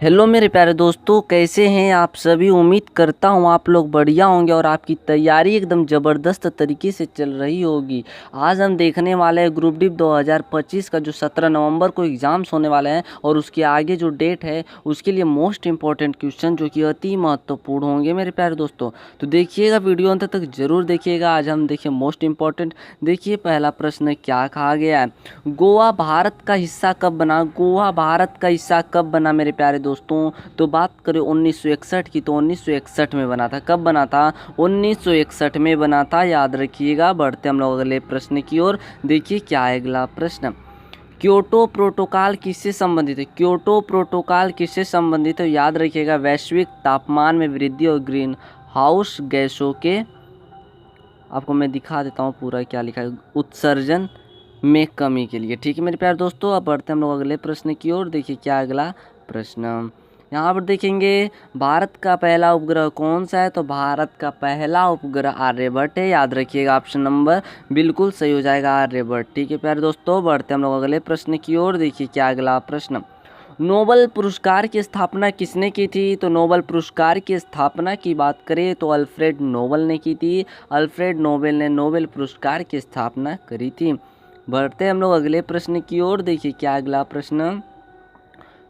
Hello मेरे प्यारे दोस्तों, कैसे हैं आप सभी। उम्मीद करता हूँ आप लोग बढ़िया होंगे और आपकी तैयारी एकदम ज़बरदस्त तरीके से चल रही होगी। आज हम देखने वाले हैं ग्रुप डी 2025 का जो 17 नवंबर को एग्ज़ाम्स होने वाले हैं और उसके आगे जो डेट है उसके लिए मोस्ट इंपॉर्टेंट क्वेश्चन जो कि अति महत्वपूर्ण होंगे मेरे प्यारे दोस्तों। तो देखिएगा, वीडियो अंत तक ज़रूर देखिएगा। आज हम देखिए मोस्ट इंपॉर्टेंट। देखिए पहला प्रश्न क्या कहा गया है, गोवा भारत का हिस्सा कब बना। गोवा भारत का हिस्सा कब बना मेरे प्यारे दोस्तों। तो बात करें 1961 की, तो 1961 में बना था। कब बना था? 1961 में बना था, याद रखिएगा। बढ़ते हम लोग अगले प्रश्न की ओर। देखिए क्या है अगला प्रश्न, क्योटो प्रोटोकॉल किससे संबंधित है। क्योटो प्रोटोकॉल किससे संबंधित है, याद रखिएगा। वैश्विक तापमान में वृद्धि और ग्रीन हाउस गैसों के, आपको मैं दिखा देता हूँ पूरा क्या लिखा है, उत्सर्जन में कमी के लिए। ठीक है मेरे प्यारे दोस्तों, अब बढ़ते हम लोग अगले प्रश्न की ओर। देखिए क्या अगला प्रश्न, यहाँ पर देखेंगे भारत का पहला उपग्रह कौन सा है। तो भारत का पहला उपग्रह आर्यभट्ट है, याद रखिएगा। ऑप्शन नंबर बिल्कुल सही हो जाएगा, आर्यभट्ट। ठीक है प्यारे दोस्तों, बढ़ते हम लोग अगले प्रश्न की ओर। देखिए क्या अगला प्रश्न, नोबेल पुरस्कार की स्थापना किसने की थी। तो नोबेल पुरस्कार की स्थापना की बात करें तो अल्फ्रेड नोबेल ने की थी। अल्फ्रेड नोबेल ने नोबेल पुरस्कार की स्थापना करी थी। बढ़ते हम लोग अगले प्रश्न की ओर। देखिए क्या अगला प्रश्न,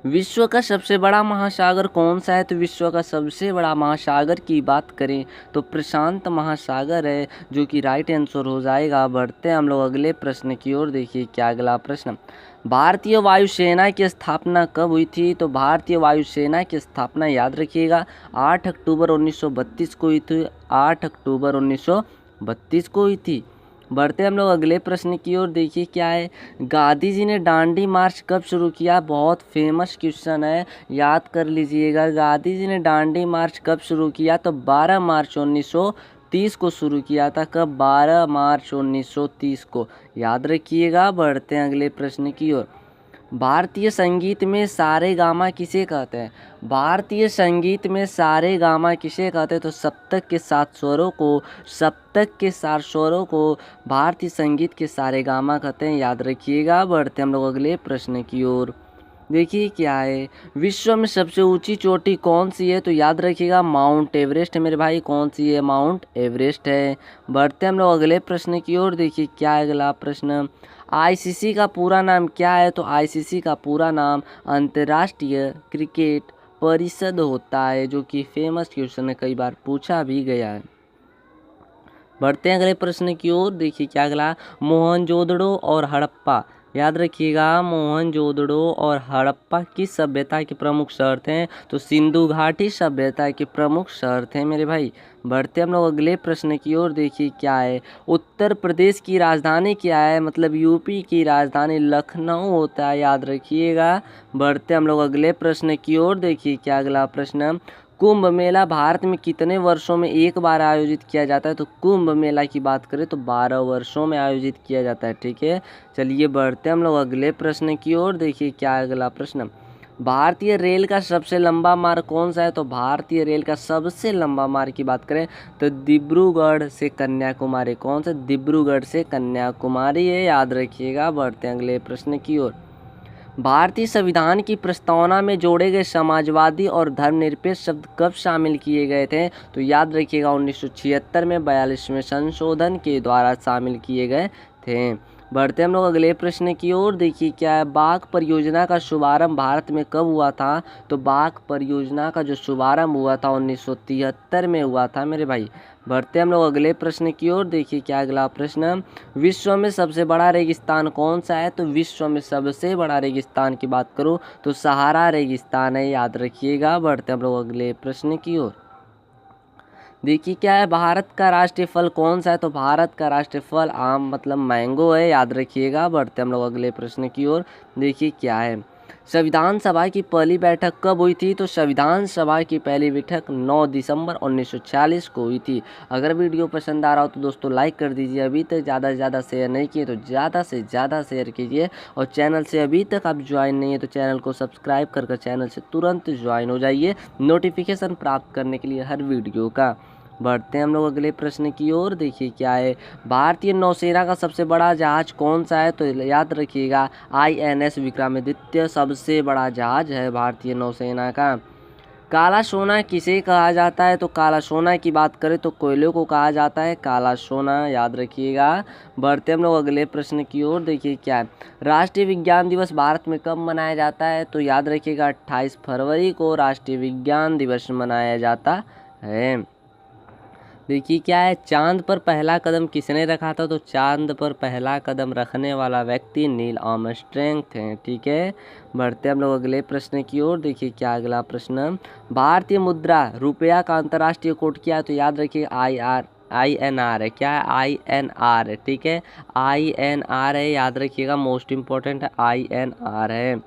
विश्व का सबसे बड़ा महासागर कौन सा है। तो विश्व का सबसे बड़ा महासागर की बात करें तो प्रशांत महासागर है, जो कि राइट आंसर हो जाएगा। बढ़ते हैं हम लोग अगले प्रश्न की ओर। देखिए क्या अगला प्रश्न, भारतीय वायुसेना की स्थापना कब हुई थी। तो भारतीय वायुसेना की स्थापना याद रखिएगा 8 अक्टूबर 1932 को हुई थी। 8 अक्टूबर 1932 को हुई थी। बढ़ते हम लोग अगले प्रश्न की ओर। देखिए क्या है, गांधी जी ने दांडी मार्च कब शुरू किया। बहुत फेमस क्वेश्चन है, याद कर लीजिएगा। गांधी जी ने दांडी मार्च कब शुरू किया। तो 12 मार्च 1930 को शुरू किया था। कब? 12 मार्च 1930 को, याद रखिएगा। बढ़ते हैं अगले प्रश्न की ओर। भारतीय संगीत में सारे गामा किसे कहते हैं। भारतीय संगीत में सारे गामा किसे कहते हैं। तो सप्तक के 7 स्वरों को, सप्तक के 4 स्वरों को भारतीय संगीत के सारे गामा कहते हैं, याद रखिएगा। बढ़ते हम लोग अगले प्रश्न की ओर। देखिए क्या है, विश्व में सबसे ऊंची चोटी कौन सी है। तो याद रखिएगा माउंट एवरेस्ट है मेरे भाई। कौन सी है? माउंट एवरेस्ट है। बढ़ते हम लोग अगले प्रश्न की ओर। देखिए क्या है अगला प्रश्न, आईसीसी का पूरा नाम क्या है। तो आईसीसी का पूरा नाम अंतर्राष्ट्रीय क्रिकेट परिषद होता है, जो कि फेमस क्वेश्चन है, कई बार पूछा भी गया है। बढ़ते हैं अगले प्रश्न की ओर। देखिए क्या अगला, मोहनजोदड़ो और हड़प्पा, याद रखिएगा। मोहनजोदड़ो और हड़प्पा किस सभ्यता के प्रमुख शहर थे। तो सिंधु घाटी सभ्यता के प्रमुख शहर थे मेरे भाई। बढ़ते हम लोग अगले प्रश्न की ओर। देखिए क्या है, उत्तर प्रदेश की राजधानी क्या है। मतलब यूपी की राजधानी लखनऊ होता है, याद रखिएगा। बढ़ते हम लोग अगले प्रश्न की ओर। देखिए क्या अगला प्रश्न, कुंभ मेला भारत में कितने वर्षों में एक बार आयोजित किया जाता है। तो कुंभ मेला की बात करें तो 12 वर्षों में आयोजित किया जाता है। ठीक है, चलिए बढ़ते हम लोग अगले प्रश्न की ओर। देखिए क्या अगला प्रश्न, भारतीय रेल का सबसे लंबा मार्ग कौन सा है। तो भारतीय रेल का सबसे लंबा मार्ग की बात करें तो डिब्रूगढ़ से कन्याकुमारी। कौन सा? डिब्रूगढ़ से कन्याकुमारी है, याद रखिएगा। बढ़ते हैं अगले प्रश्न की ओर। भारतीय संविधान की प्रस्तावना में जोड़े गए समाजवादी और धर्मनिरपेक्ष शब्द कब शामिल किए गए थे। तो याद रखिएगा 1976 में 42वें संशोधन के द्वारा शामिल किए गए थे। बढ़ते हम लोग अगले प्रश्न की ओर। देखिए क्या है, बाघ परियोजना का शुभारंभ भारत में कब हुआ था। तो बाघ परियोजना का जो शुभारंभ हुआ था 1973 में हुआ था मेरे भाई। बढ़ते हम लोग अगले प्रश्न की ओर। देखिए क्या अगला प्रश्न, विश्व में सबसे बड़ा रेगिस्तान कौन सा है। तो विश्व में सबसे बड़ा रेगिस्तान की बात करूँ तो सहारा रेगिस्तान है, याद रखिएगा। बढ़ते हम लोग अगले प्रश्न की ओर। देखिए क्या है, भारत का राष्ट्रीय फल कौन सा है। तो भारत का राष्ट्रीय फल आम मतलब मैंगो है, याद रखिएगा। बढ़ते हम लोग अगले प्रश्न की ओर। देखिए क्या है, संविधान सभा की पहली बैठक कब हुई थी। तो संविधान सभा की पहली बैठक 9 दिसंबर 1946 को हुई थी। अगर वीडियो पसंद आ रहा हो तो दोस्तों लाइक कर दीजिए। अभी तक ज़्यादा से ज़्यादा शेयर नहीं किए तो ज़्यादा से ज़्यादा शेयर कीजिए। और चैनल से अभी तक आप ज्वाइन नहीं है तो चैनल को सब्सक्राइब कर चैनल से तुरंत ज्वाइन हो जाइए, नोटिफिकेशन प्राप्त करने के लिए हर वीडियो का। बढ़ते हैं हम लोग अगले प्रश्न की ओर। देखिए क्या है, भारतीय नौसेना का सबसे बड़ा जहाज कौन सा है? तो याद रखिएगा INS विक्रमादित्य सबसे बड़ा जहाज है भारतीय नौसेना का। काला सोना किसे कहा जाता है? तो काला सोना की बात करें तो कोयले को कहा जाता है काला सोना, याद रखिएगा। बढ़ते हम लोग अगले प्रश्न की ओर। देखिए क्या है, राष्ट्रीय विज्ञान दिवस भारत में कब मनाया जाता है? तो याद रखिएगा 28 फरवरी को राष्ट्रीय विज्ञान दिवस मनाया जाता है। देखिए क्या है, चांद पर पहला कदम किसने रखा था? तो चांद पर पहला कदम रखने वाला व्यक्ति नील आर्मस्ट्रांग थे। ठीक है, बढ़ते हम लोग अगले प्रश्न की ओर। देखिए क्या अगला प्रश्न, भारतीय मुद्रा रुपया का अंतर्राष्ट्रीय कोड क्या है? तो याद रखिए INR है। क्या है? INR है। ठीक है, INR है, याद रखिएगा, मोस्ट इम्पोर्टेंट है, INR है।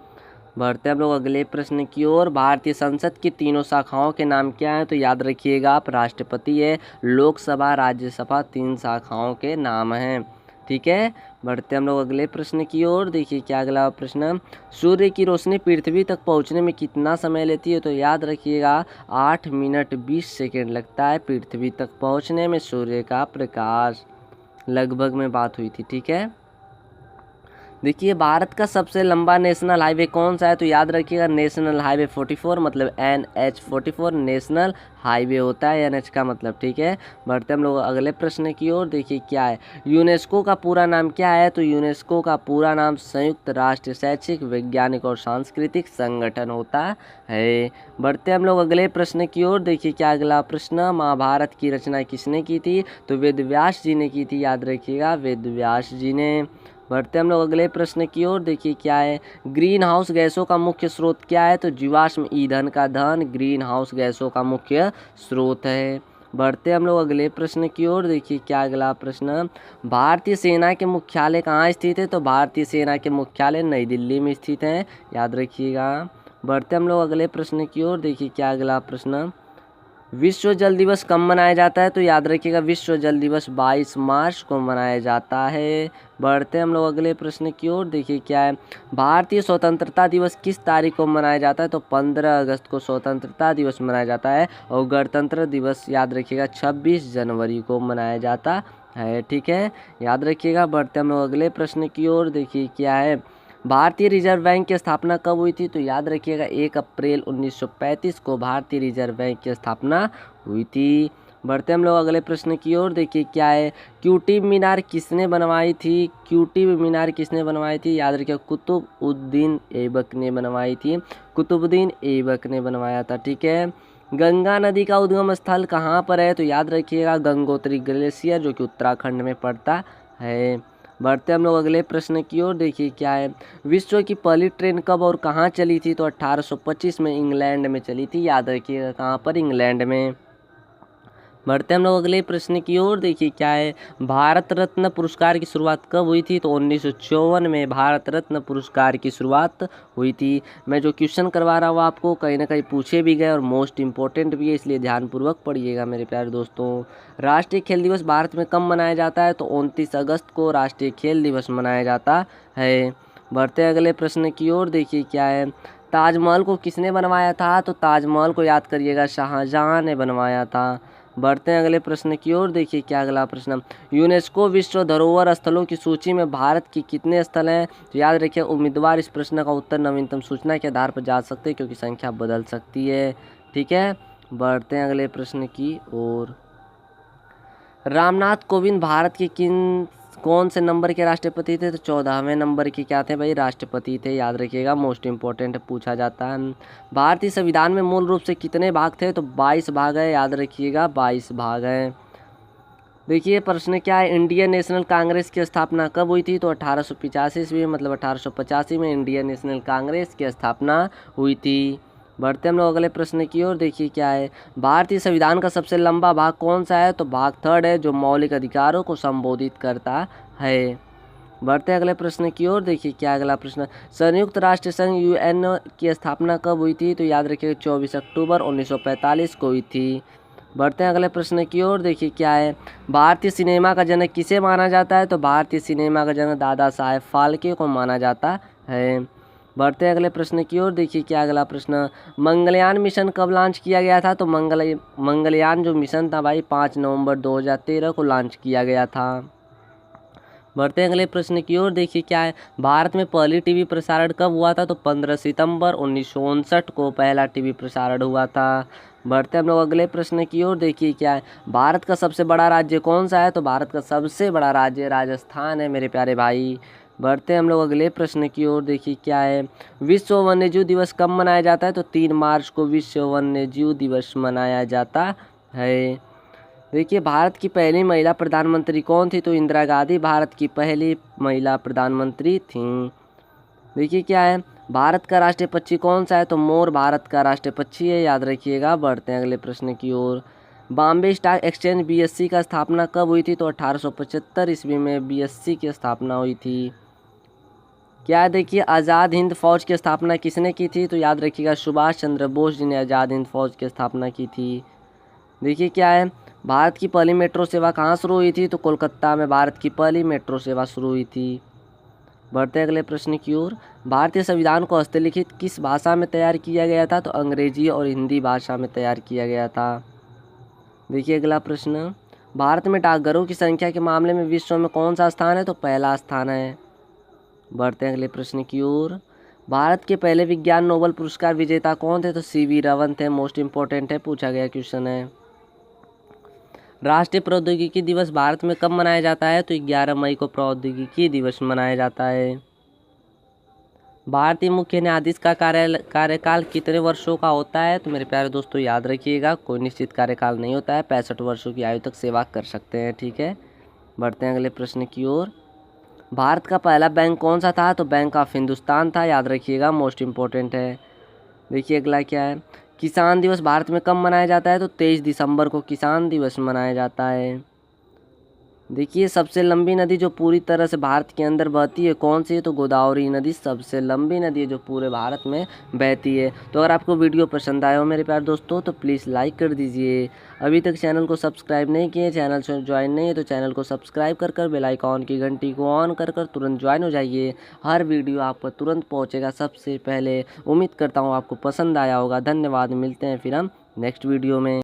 बढ़ते हम लोग अगले प्रश्न की ओर। भारतीय संसद की तीनों शाखाओं के नाम क्या हैं? तो याद रखिएगा आप, राष्ट्रपति है, लोकसभा, राज्यसभा, 3 शाखाओं के नाम हैं। ठीक है, बढ़ते हम लोग अगले प्रश्न की ओर। देखिए क्या अगला प्रश्न, सूर्य की रोशनी पृथ्वी तक पहुंचने में कितना समय लेती है? तो याद रखिएगा 8 मिनट 20 सेकेंड लगता है पृथ्वी तक पहुंचने में सूर्य का प्रकाश, लगभग में बात हुई थी। ठीक है, देखिए भारत का सबसे लंबा नेशनल हाईवे कौन सा है? तो याद रखिएगा नेशनल हाईवे 44, मतलब NH44 नेशनल हाईवे होता है, NH का मतलब। ठीक है, बढ़ते हम लोग अगले प्रश्न की ओर। देखिए क्या है, यूनेस्को का पूरा नाम क्या है? तो यूनेस्को का पूरा नाम संयुक्त राष्ट्र शैक्षिक, वैज्ञानिक और सांस्कृतिक संगठन होता है। बढ़ते हम लोग अगले प्रश्न की ओर। देखिए क्या अगला प्रश्न, महाभारत की रचना किसने की थी? तो वेद व्यास जी ने की थी, याद रखिएगा, वेद व्यास जी ने। बढ़ते हम लोग अगले प्रश्न की ओर। देखिए क्या है, ग्रीन हाउस गैसों का मुख्य स्रोत क्या है? तो जीवाश्म ईंधन का दहन ग्रीन हाउस गैसों का मुख्य स्रोत है। बढ़ते हम लोग अगले प्रश्न की ओर। देखिए क्या अगला प्रश्न, भारतीय सेना के मुख्यालय कहाँ स्थित है? तो भारतीय सेना के मुख्यालय नई दिल्ली में स्थित है, याद रखिएगा। बढ़ते हम लोग अगले प्रश्न की ओर। देखिए क्या अगला प्रश्न, विश्व जल दिवस कब मनाया जाता है? तो याद रखिएगा विश्व जल दिवस 22 मार्च को मनाया जाता है। बढ़ते हम लोग अगले प्रश्न की ओर। देखिए क्या है, भारतीय स्वतंत्रता दिवस किस तारीख को मनाया जाता है? तो 15 अगस्त को स्वतंत्रता दिवस मनाया जाता है। और गणतंत्र दिवस याद रखिएगा 26 जनवरी को मनाया जाता है। ठीक है, याद रखिएगा। बढ़ते हम लोग अगले प्रश्न की ओर। देखिए क्या है, भारतीय रिजर्व बैंक की स्थापना कब हुई थी? तो याद रखिएगा 1 अप्रैल 1935 को भारतीय रिजर्व बैंक की स्थापना हुई थी। बढ़ते हम लोग अगले प्रश्न की ओर। देखिए क्या है, क्यूटिब मीनार किसने बनवाई थी? क्यूटिब मीनार किसने बनवाई थी? याद रखिएगा कुतुबउद्दीन ऐबक ने बनवाई थी, कुतुबुद्दीन ऐबक ने बनवाया था। ठीक है, गंगा नदी का उद्गम स्थल कहाँ पर है? तो याद रखिएगा गंगोत्री ग्लेशियर, जो कि उत्तराखंड में पड़ता है। बढ़ते हम लोग अगले प्रश्न की ओर। देखिए क्या है, विश्व की पहली ट्रेन कब और कहाँ चली थी? तो 1825 में इंग्लैंड में चली थी, याद रखिएगा कहाँ पर? इंग्लैंड में। बढ़ते हम लोग अगले प्रश्न की ओर। देखिए क्या है, भारत रत्न पुरस्कार की शुरुआत कब हुई थी? तो 1954 में भारत रत्न पुरस्कार की शुरुआत हुई थी। मैं जो क्वेश्चन करवा रहा हूँ आपको कहीं ना कहीं पूछे भी गए और मोस्ट इम्पोर्टेंट भी है, इसलिए ध्यानपूर्वक पढ़िएगा मेरे प्यारे दोस्तों। राष्ट्रीय खेल दिवस भारत में कब मनाया जाता है? तो 29 अगस्त को राष्ट्रीय खेल दिवस मनाया जाता है। बढ़ते अगले प्रश्न की ओर। देखिए क्या है, ताजमहल को किसने बनवाया था? तो ताजमहल को याद करिएगा शाहजहां ने बनवाया था। बढ़ते हैं अगले प्रश्न की ओर। देखिए क्या अगला प्रश्न, यूनेस्को विश्व धरोहर स्थलों की सूची में भारत की कितने स्थल हैं? तो याद रखिए उम्मीदवार इस प्रश्न का उत्तर नवीनतम सूचना के आधार पर जा सकते हैं, क्योंकि संख्या बदल सकती है। ठीक है, बढ़ते हैं अगले प्रश्न की ओर। रामनाथ कोविंद भारत के कौन से नंबर के राष्ट्रपति थे? तो 14वें नंबर के क्या थे भाई? राष्ट्रपति थे, याद रखिएगा, मोस्ट इम्पोर्टेंट पूछा जाता है। भारतीय संविधान में मूल रूप से कितने भाग थे? तो 22 भाग है, याद रखिएगा 22 भाग है। देखिए प्रश्न क्या है, इंडियन नेशनल कांग्रेस की स्थापना कब हुई थी? तो 1885 ईस्वी, मतलब 1885 में इंडियन नेशनल कांग्रेस की स्थापना हुई थी। बढ़ते हम लोग अगले प्रश्न की ओर। देखिए क्या है, भारतीय संविधान का सबसे लंबा भाग कौन सा है? तो भाग 3 है, जो मौलिक अधिकारों को संबोधित करता है। बढ़ते अगले प्रश्न की ओर। देखिए क्या अगला प्रश्न, संयुक्त राष्ट्र संघ UN की स्थापना कब हुई थी? तो याद रखिए 24 अक्टूबर 1945 को हुई थी। बढ़ते हैं अगले प्रश्न की ओर। देखिए क्या है, भारतीय सिनेमा का जनक किसे माना जाता है? तो भारतीय सिनेमा का जनक दादा साहेब फाल्के को माना जाता है। बढ़ते हैं अगले प्रश्न की ओर। देखिए क्या अगला प्रश्न, मंगलयान मिशन कब लॉन्च किया गया था? तो मंगलयान जो मिशन था भाई 5 नवंबर 2013 को लॉन्च किया गया था। बढ़ते हैं अगले प्रश्न की ओर। देखिए क्या है, भारत में पहली टीवी प्रसारण कब हुआ था? तो 15 सितंबर 1959 को पहला टीवी प्रसारण हुआ था। बढ़ते हैं हम लोग अगले प्रश्न की ओर। देखिए क्या है, भारत का सबसे बड़ा राज्य कौन सा है? तो भारत का सबसे बड़ा राज्य राजस्थान है मेरे प्यारे भाई। बढ़ते हैं हम लोग अगले प्रश्न की ओर। देखिए क्या है, विश्व वन्यजीव दिवस कब मनाया जाता है? तो 3 मार्च को विश्व वन्यजीव दिवस मनाया जाता है। देखिए भारत की पहली महिला प्रधानमंत्री कौन थी? तो इंदिरा गांधी भारत की पहली महिला प्रधानमंत्री थीं। देखिए क्या है, भारत का राष्ट्रीय पक्षी कौन सा है? तो मोर भारत का राष्ट्रीय पक्षी है, याद रखिएगा। बढ़ते हैं अगले प्रश्न की ओर। बॉम्बे स्टॉक एक्सचेंज बीएससी का स्थापना कब हुई थी? तो 1875 ईस्वी में बीएससी की स्थापना हुई थी। क्या देखिए, आज़ाद हिंद फौज की स्थापना किसने की थी? तो याद रखिएगा सुभाष चंद्र बोस जी ने आज़ाद हिंद फौज की स्थापना की थी। देखिए क्या है, भारत की पहली मेट्रो सेवा कहाँ शुरू हुई थी? तो कोलकाता में भारत की पहली मेट्रो सेवा शुरू हुई थी। बढ़ते हैं अगले प्रश्न की ओर। भारतीय संविधान को हस्तलिखित किस भाषा में तैयार किया गया था? तो अंग्रेजी और हिंदी भाषा में तैयार किया गया था। देखिए अगला प्रश्न, भारत में डाकघरों की संख्या के मामले में विश्व में कौन सा स्थान है? तो पहला स्थान है। बढ़ते हैं अगले प्रश्न की ओर। भारत के पहले विज्ञान नोबेल पुरस्कार विजेता कौन थे? तो सीवी रमन थे। मोस्ट इंपॉर्टेंट है, पूछा गया क्वेश्चन है। राष्ट्रीय प्रौद्योगिकी दिवस भारत में कब मनाया जाता है? तो 11 मई को प्रौद्योगिकी दिवस मनाया जाता है। भारतीय मुख्य न्यायाधीश का कार्यकाल कितने वर्षों का होता है? तो मेरे प्यारे दोस्तों याद रखिएगा, कोई निश्चित कार्यकाल नहीं होता है, 65 वर्षों की आयु तक सेवा कर सकते हैं, ठीक है। बढ़ते हैं अगले प्रश्न की ओर। भारत का पहला बैंक कौन सा था? तो बैंक ऑफ हिंदुस्तान था, याद रखिएगा, मोस्ट इम्पोर्टेंट है। देखिए अगला क्या है, किसान दिवस भारत में कब मनाया जाता है? तो 23 दिसंबर को किसान दिवस मनाया जाता है। देखिए सबसे लंबी नदी जो पूरी तरह से भारत के अंदर बहती है कौन सी है? तो गोदावरी नदी सबसे लंबी नदी है जो पूरे भारत में बहती है। तो अगर आपको वीडियो पसंद आया हो मेरे प्यारे दोस्तों तो प्लीज़ लाइक कर दीजिए। अभी तक चैनल को सब्सक्राइब नहीं किए, चैनल से ज्वाइन नहीं है तो चैनल को सब्सक्राइब कर बेल आइकॉन की घंटी को ऑन कर तुरंत ज्वाइन हो जाइए। हर वीडियो आप पर तुरंत पहुँचेगा सबसे पहले। उम्मीद करता हूँ आपको पसंद आया होगा। धन्यवाद, मिलते हैं फिर हम नेक्स्ट वीडियो में।